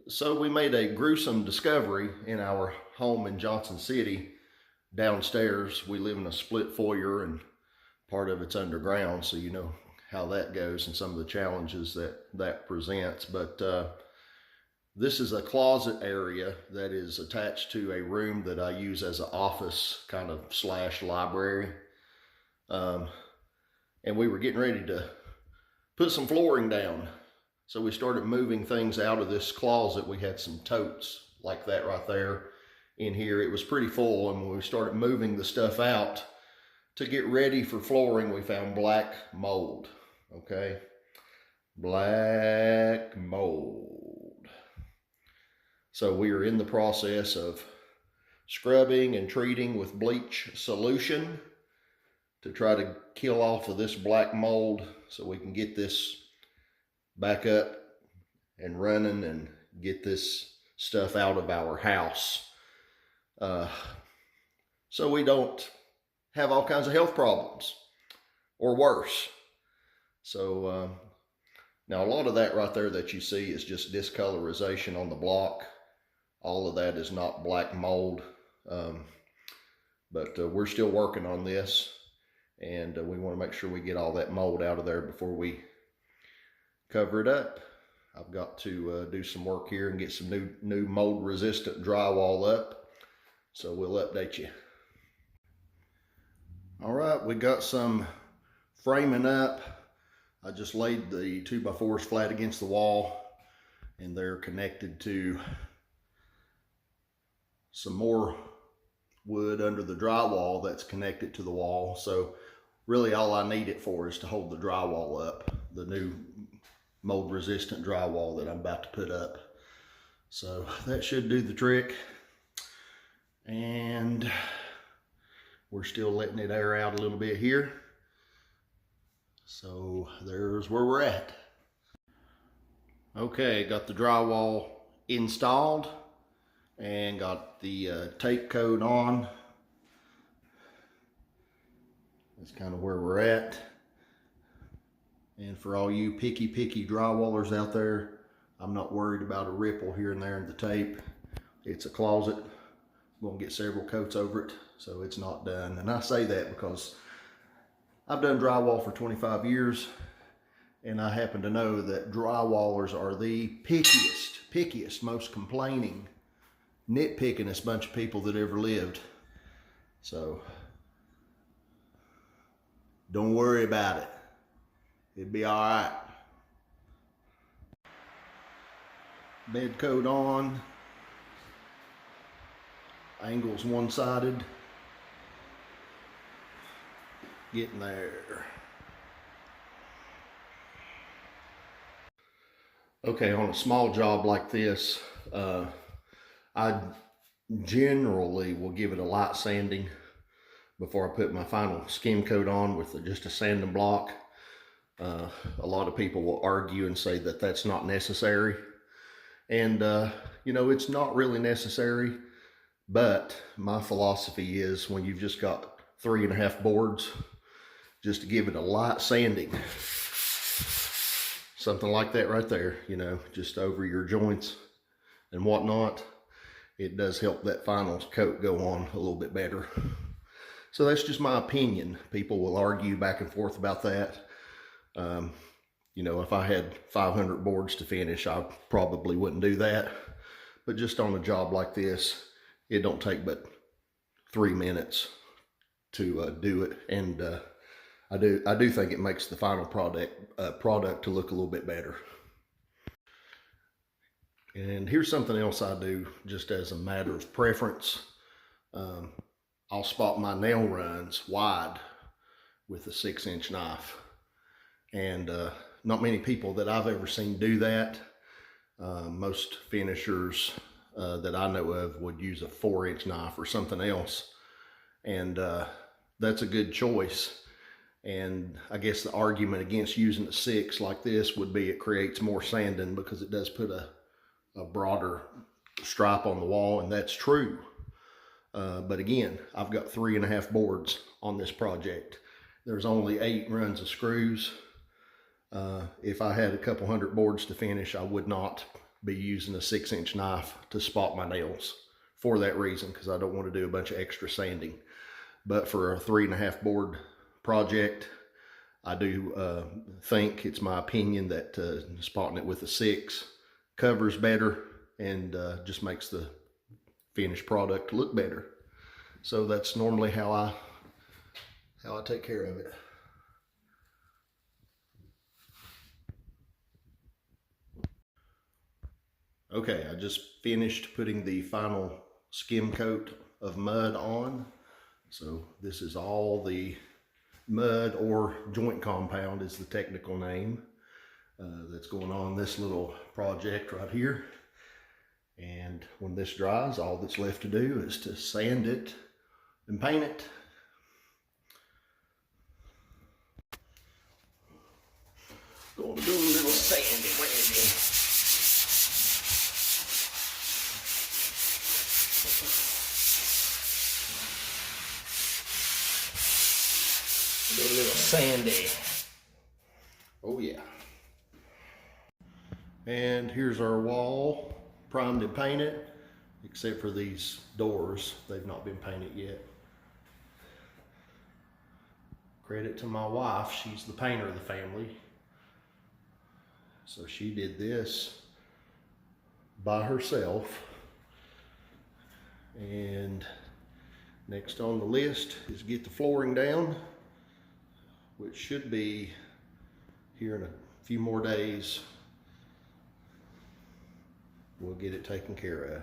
So we made a gruesome discovery in our home in Johnson City. Downstairs, we live in a split foyer and part of it's underground, so you know how that goes and some of the challenges that presents. But this is a closet area that is attached to a room that I use as an office kind of slash library. And we were getting ready to put some flooring down. So we started moving things out of this closet. We had some totes like that right there in here. It was pretty full, and when we started moving the stuff out to get ready for flooring, we found black mold, okay? Black mold. So we are in the process of scrubbing and treating with bleach solution to try to kill off of this black mold so we can get this back up and running and get this stuff out of our house so we don't have all kinds of health problems or worse. So now a lot of that right there that you see is just discolorization on the block. All of that is not black mold, but we're still working on this, and we want to make sure we get all that mold out of there before we cover it up. I've got to do some work here and get some new mold resistant drywall up, so we'll update you. All right, we got some framing up. I just laid the 2x4s flat against the wall, and they're connected to some more wood under the drywall that's connected to the wall. So really all I need it for is to hold the drywall up, the new mold resistant drywall that I'm about to put up. So that should do the trick. And we're still letting it air out a little bit here. So there's where we're at. Okay, got the drywall installed and got the tape coat on. That's kind of where we're at. And for all you picky drywallers out there, I'm not worried about a ripple here and there in the tape. It's a closet. I'm gonna get several coats over it, so it's not done. And I say that because I've done drywall for 25 years, and I happen to know that drywallers are the pickiest, most complaining, nitpickingest bunch of people that ever lived. So don't worry about it. It'd be all right. Bed coat on. Angles one-sided. Getting there. Okay, on a small job like this, I generally will give it a light sanding before I put my final skim coat on with just a sanding block. A lot of people will argue and say that that's not necessary. And, you know, it's not really necessary, but my philosophy is when you've just got 3.5 boards, just to give it a light sanding. Something like that right there, you know, just over your joints and whatnot. It does help that final coat go on a little bit better. So that's just my opinion. People will argue back and forth about that. You know, if I had 500 boards to finish, I probably wouldn't do that. But just on a job like this, it don't take but 3 minutes to do it. And I do think it makes the final product to look a little bit better. And here's something else I do just as a matter of preference. I'll spot my nail runs wide with a 6-inch knife. And not many people that I've ever seen do that. Most finishers that I know of would use a 4-inch knife or something else. And that's a good choice. And I guess the argument against using a 6 like this would be it creates more sanding because it does put a broader stripe on the wall, and that's true. But again, I've got 3.5 boards on this project. There's only 8 runs of screws. If I had a couple hundred boards to finish, I would not be using a 6-inch knife to spot my nails for that reason, because I don't want to do a bunch of extra sanding. But for a 3.5 board project, I do think, it's my opinion, that spotting it with a 6 covers better and just makes the finished product look better. So that's normally how I take care of it. Okay, I just finished putting the final skim coat of mud on. So this is all the mud, or joint compound is the technical name, that's going on this little project right here. And when this dries, all that's left to do is to sand it and paint it. Gonna do a little sandy wandy. Do a little sandy. Oh yeah. And here's our wall, primed and painted, except for these doors. They've not been painted yet. Credit to my wife, she's the painter of the family. So she did this by herself. And next on the list is get the flooring down, which should be here in a few more days. We'll get it taken care of.